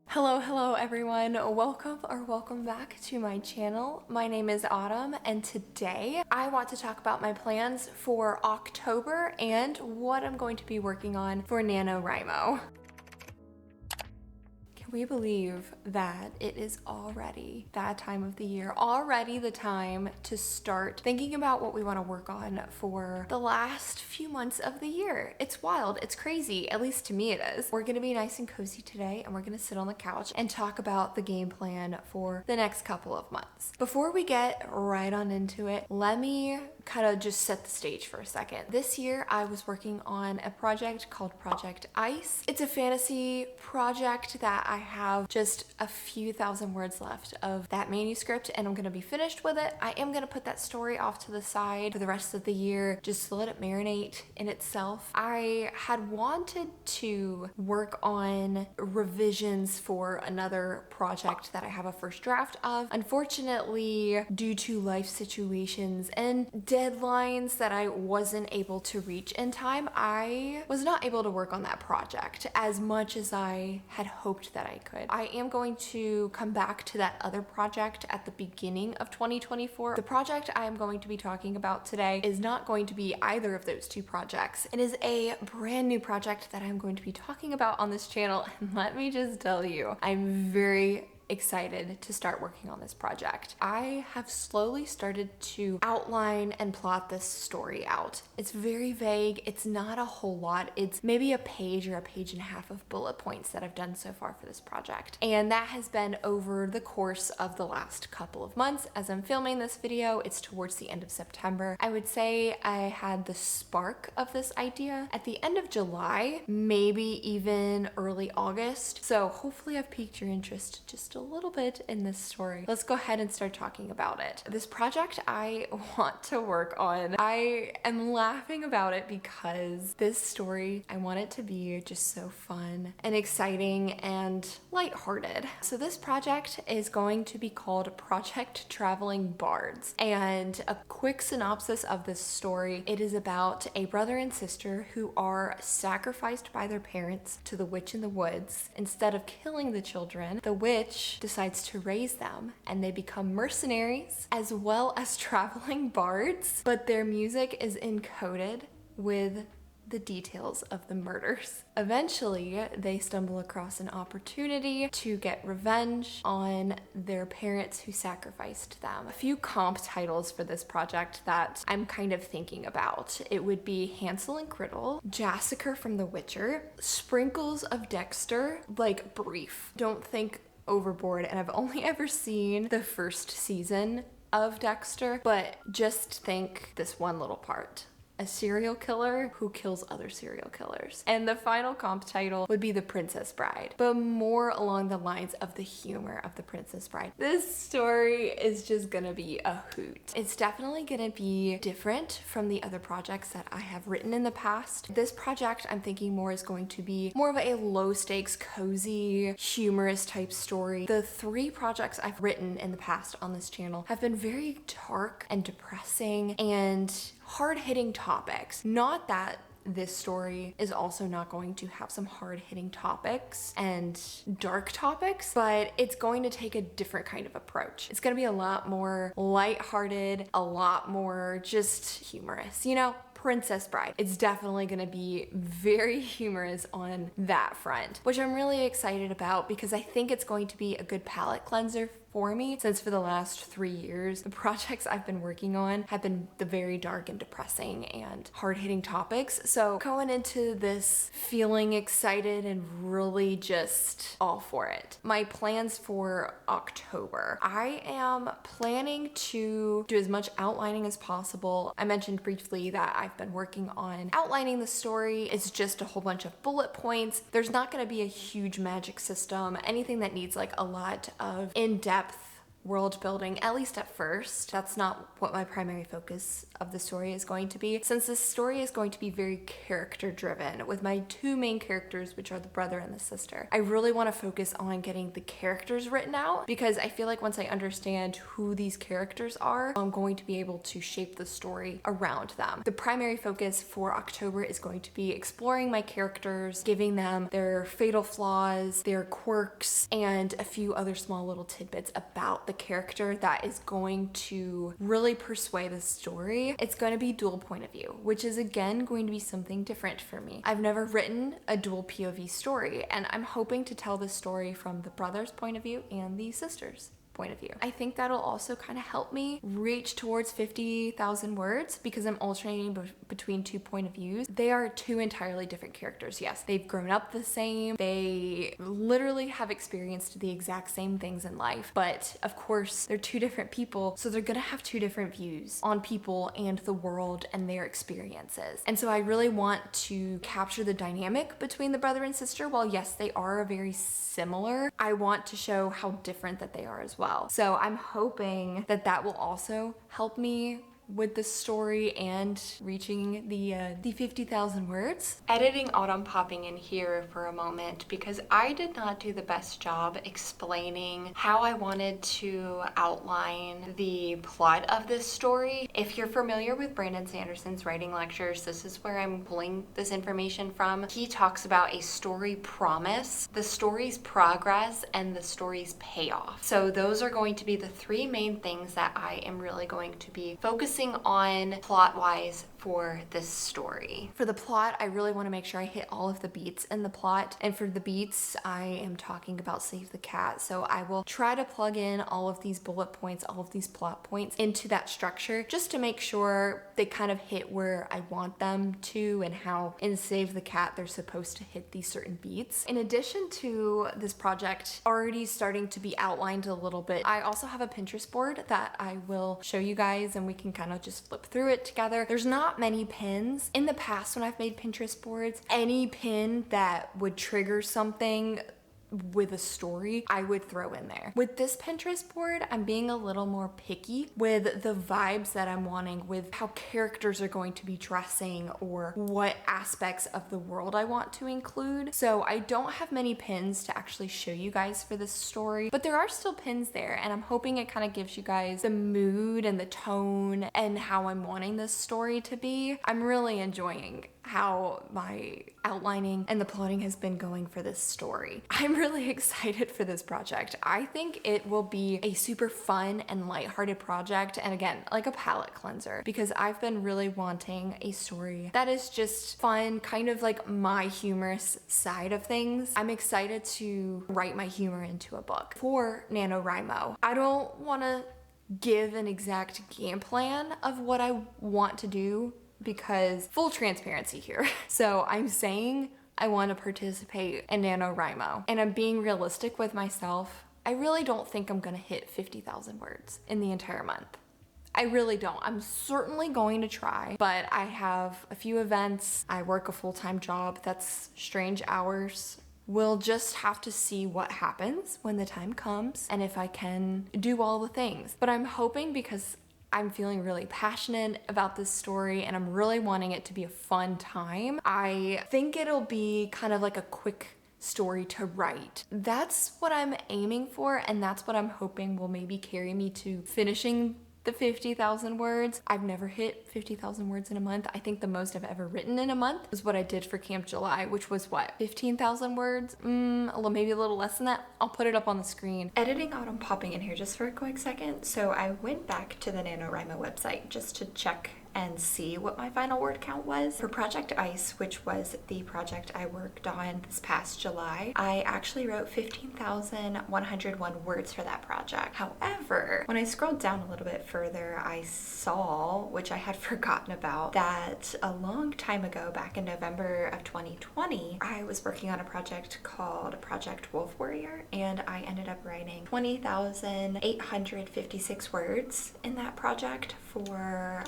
Hello everyone. Welcome back to my channel. My name is Autumn and today I want to talk about my plans for October and what I'm going to be working on for NaNoWriMo. Can we believe that it is already that time of the year, already the time to start thinking about what we want to work on for the last few months of the year? It's wild, it's crazy, at least to me it is. We're gonna be nice and cozy today and we're gonna sit on the couch and talk about the game plan for the next couple of months. Before we get right on into it, let me kind of just set the stage for a second. This year I was working on a project called Project Ice. It's a fantasy project that I have just a few thousand words left of that manuscript and I'm gonna be finished with it. I am gonna put that story off to the side for the rest of the year just to let it marinate in itself. I had wanted to work on revisions for another project that I have a first draft of. Unfortunately, due to life situations and deadlines that I wasn't able to reach in time, I was not able to work on that project as much as I had hoped that I could. I am going to come back to that other project at the beginning of 2024. The project I am going to be talking about today is not going to be either of those two projects. It is a brand new project that I'm going to be talking about on this channel, and let me just tell you, I'm very excited to start working on this project. I have slowly started to outline and plot this story out. It's very vague. It's not a whole lot. It's maybe a page or a page and a half of bullet points that I've done so far for this project. And that has been over the course of the last couple of months. As I'm filming this video, it's towards the end of September. I would say I had the spark of this idea at the end of July, maybe even early August. So hopefully I've piqued your interest just a little bit in this story. Let's go ahead and start talking about it. This project I want to work on, I am laughing about it because this story, I want it to be just so fun and exciting and lighthearted. So this project is going to be called Project Traveling Bards. And a quick synopsis of this story, it is about a brother and sister who are sacrificed by their parents to the witch in the woods. Instead of killing the children, the witch decides to raise them and they become mercenaries as well as traveling bards, but their music is encoded with the details of the murders. Eventually, they stumble across an opportunity to get revenge on their parents who sacrificed them. A few comp titles for this project that I'm kind of thinking about. It would be Hansel and Gretel, Jessica from The Witcher, sprinkles of Dexter, like brief. Don't think overboard, and I've only ever seen the first season of Dexter, but just think this one little part. A serial killer who kills other serial killers. And the final comp title would be The Princess Bride, but more along the lines of the humor of The Princess Bride. This story is just gonna be a hoot. It's definitely gonna be different from the other projects that I have written in the past. This project I'm thinking more is going to be more of a low stakes, cozy, humorous type story. The three projects I've written in the past on this channel have been very dark and depressing and hard-hitting topics. Not that this story is also not going to have some hard-hitting topics and dark topics, but it's going to take a different kind of approach. It's gonna be a lot more lighthearted, a lot more just humorous, you know? Princess Bride. It's definitely gonna be very humorous on that front, which I'm really excited about because I think it's going to be a good palate cleanser for me, since for the last 3 years, the projects I've been working on have been the very dark and depressing and hard-hitting topics. So going into this feeling excited and really just all for it. My plans for October. I am planning to do as much outlining as possible. I mentioned briefly that I've been working on outlining the story. It's just a whole bunch of bullet points. There's not gonna be a huge magic system, anything that needs like a lot of in-depth world building, at least at first. That's not what my primary focus of the story is going to be, since this story is going to be very character driven with my two main characters, which are the brother and the sister. I really want to focus on getting the characters written out, because I feel like once I understand who these characters are, I'm going to be able to shape the story around them. The primary focus for October is going to be exploring my characters, giving them their fatal flaws, their quirks, and a few other small little tidbits about the character that is going to really persuade the story. It's going to be dual point of view, which is again going to be something different for me. I've never written a dual POV story, and I'm hoping to tell this story from the brother's point of view and the sister's point of view. I think that'll also kind of help me reach towards 50,000 words, because I'm alternating between two point of views. They are two entirely different characters. Yes, they've grown up the same. They literally have experienced the exact same things in life, but of course they're two different people, so they're gonna have two different views on people and the world and their experiences. And so I really want to capture the dynamic between the brother and sister. While yes, they are very similar, I want to show how different that they are as well. So I'm hoping that that will also help me with the story and reaching the 50,000 words. Editing Autumn popping in here for a moment, because I did not do the best job explaining how I wanted to outline the plot of this story. If you're familiar with Brandon Sanderson's writing lectures, this is where I'm pulling this information from. He talks about a story promise, the story's progress, and the story's payoff. So those are going to be the three main things that I am really going to be focusing on plot-wise for this story. For the plot, I really want to make sure I hit all of the beats in the plot. And for the beats, I am talking about Save the Cat. So I will try to plug in all of these bullet points, all of these plot points into that structure, just to make sure they kind of hit where I want them to, and how in Save the Cat they're supposed to hit these certain beats. In addition to this project already starting to be outlined a little bit, I also have a Pinterest board that I will show you guys, and we can kind of just flip through it together. There's not many pins. In the past when I've made Pinterest boards, any pin that would trigger something with a story, I would throw in there. With this Pinterest board, I'm being a little more picky with the vibes that I'm wanting, with how characters are going to be dressing or what aspects of the world I want to include. So I don't have many pins to actually show you guys for this story, but there are still pins there, and I'm hoping it kind of gives you guys the mood and the tone and how I'm wanting this story to be. I'm really enjoying how my outlining and the plotting has been going for this story. I'm really excited for this project. I think it will be a super fun and lighthearted project, and again, like a palate cleanser, because I've been really wanting a story that is just fun, kind of like my humorous side of things. I'm excited to write my humor into a book. For NaNoWriMo, I don't want to give an exact game plan of what I want to do, because full transparency here. So I'm saying I want to participate in NaNoWriMo, and I'm being realistic with myself. I really don't think I'm gonna hit 50,000 words in the entire month. I really don't. I'm certainly going to try, but I have a few events. I work a full-time job. That's strange hours. We'll just have to see what happens when the time comes and if I can do all the things. But I'm hoping, because I'm feeling really passionate about this story and I'm really wanting it to be a fun time, I think it'll be kind of like a quick story to write. That's what I'm aiming for, and that's what I'm hoping will maybe carry me to finishing the 50,000 words. I've never hit 50,000 words in a month. I think the most I've ever written in a month is what I did for Camp July, which was what, 15,000 words? Maybe a little less than that. I'll put it up on the screen. Editing Autumn popping in here just for a quick second. So I went back to the NaNoWriMo website just to check and see what my final word count was. For Project Ice, which was the project I worked on this past July, I actually wrote 15,101 words for that project. However, when I scrolled down a little bit further, I saw, which I had forgotten about, that a long time ago, back in November of 2020, I was working on a project called Project Wolf Warrior, and I ended up writing 20,856 words in that project for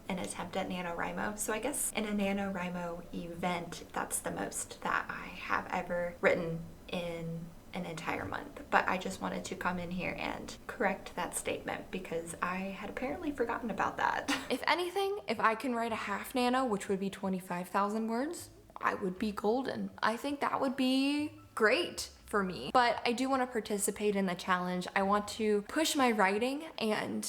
an attempt at NaNoWriMo. So I guess in a NaNoWriMo event, that's the most that I have ever written in an entire month. But I just wanted to come in here and correct that statement because I had apparently forgotten about that. If anything, if I can write a half nano, which would be 25,000 words, I would be golden. I think that would be great for me. But I do want to participate in the challenge. I want to push my writing and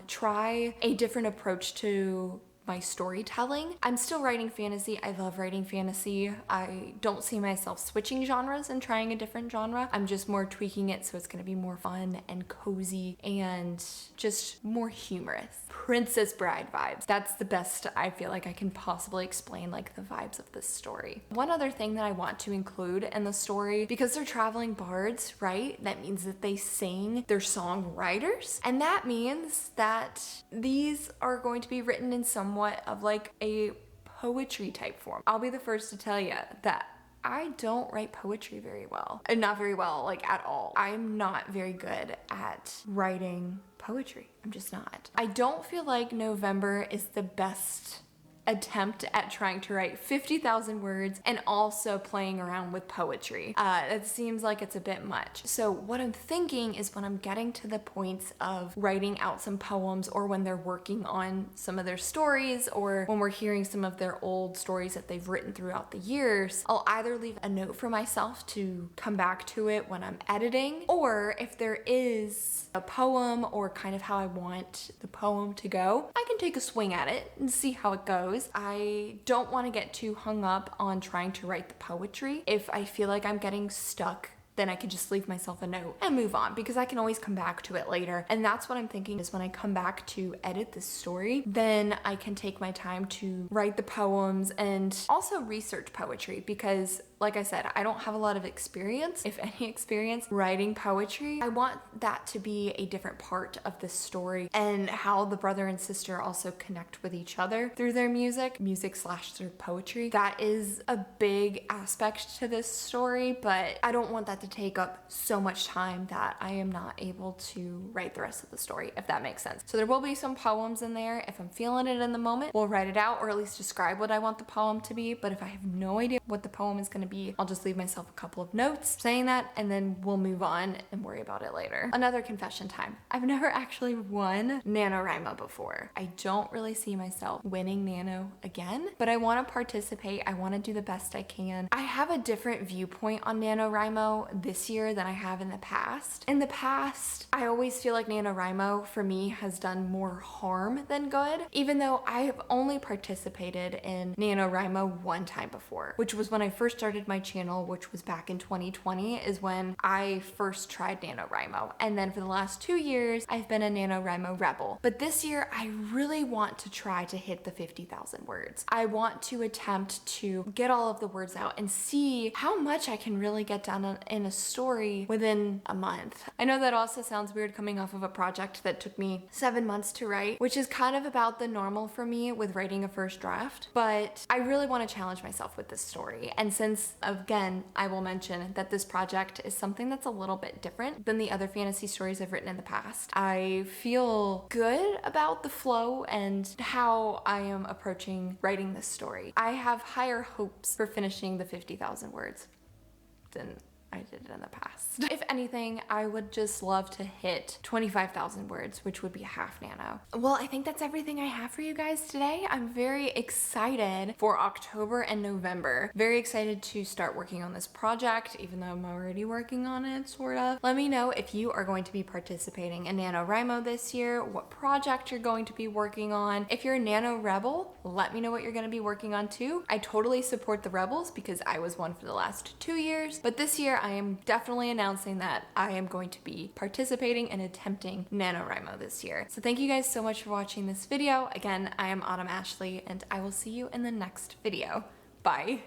try a different approach to my storytelling. I'm still writing fantasy. I love writing fantasy. I don't see myself switching genres and trying a different genre. I'm just more tweaking it so it's gonna be more fun and cozy and just more humorous. Princess Bride vibes. That's the best I feel like I can possibly explain like the vibes of this story. One other thing that I want to include in the story, because they're traveling bards, right? That means that they sing, they're songwriters. And that means that these are going to be written in somewhat of like a poetry type form. I'll be the first to tell you that I don't write poetry very well. And not very well, like at all. I'm not very good at writing poetry. I'm just not. I don't feel like November is the best attempt at trying to write 50,000 words and also playing around with poetry. It seems like it's a bit much. So what I'm thinking is when I'm getting to the points of writing out some poems, or when they're working on some of their stories, or when we're hearing some of their old stories that they've written throughout the years, I'll either leave a note for myself to come back to it when I'm editing, or if there is a poem or kind of how I want the poem to go, I can take a swing at it and see how it goes. I don't want to get too hung up on trying to write the poetry. If I feel like I'm getting stuck, then I could just leave myself a note and move on, because I can always come back to it later. And that's what I'm thinking is when I come back to edit this story, then I can take my time to write the poems and also research poetry, because like I said, I don't have a lot of experience, if any experience, writing poetry. I want that to be a different part of this story, and how the brother and sister also connect with each other through their music / through poetry. That is a big aspect to this story, but I don't want that to take up so much time that I am not able to write the rest of the story, if that makes sense. So there will be some poems in there. If I'm feeling it in the moment, we'll write it out, or at least describe what I want the poem to be. But if I have no idea what the poem is going to be, I'll just leave myself a couple of notes saying that, and then we'll move on and worry about it later. Another confession time. I've never actually won NaNoWriMo before. I don't really see myself winning Nano again, but I want to participate. I want to do the best I can. I have a different viewpoint on NaNoWriMo this year than I have in the past. In the past, I always feel like NaNoWriMo for me has done more harm than good, even though I have only participated in NaNoWriMo one time before, which was when I first started my channel, which was back in 2020, is when I first tried NaNoWriMo. And then for the last 2 years, I've been a NaNoWriMo rebel. But this year, I really want to try to hit the 50,000 words. I want to attempt to get all of the words out and see how much I can really get done in a story within a month. I know that also sounds weird coming off of a project that took me 7 months to write, which is kind of about the normal for me with writing a first draft, but I really want to challenge myself with this story. And since, again, I will mention that this project is something that's a little bit different than the other fantasy stories I've written in the past, I feel good about the flow and how I am approaching writing this story. I have higher hopes for finishing the 50,000 words than I did it in the past. If anything, I would just love to hit 25,000 words, which would be a half nano. Well, I think that's everything I have for you guys today. I'm very excited for October and November. Very excited to start working on this project, even though I'm already working on it, sort of. Let me know if you are going to be participating in NaNoWriMo this year, what project you're going to be working on. If you're a Nano Rebel, let me know what you're going to be working on too. I totally support the Rebels because I was one for the last 2 years, but this year I am definitely announcing that I am going to be participating and attempting NaNoWriMo this year. So thank you guys so much for watching this video. Again, I am Autumn Ashley, and I will see you in the next video. Bye.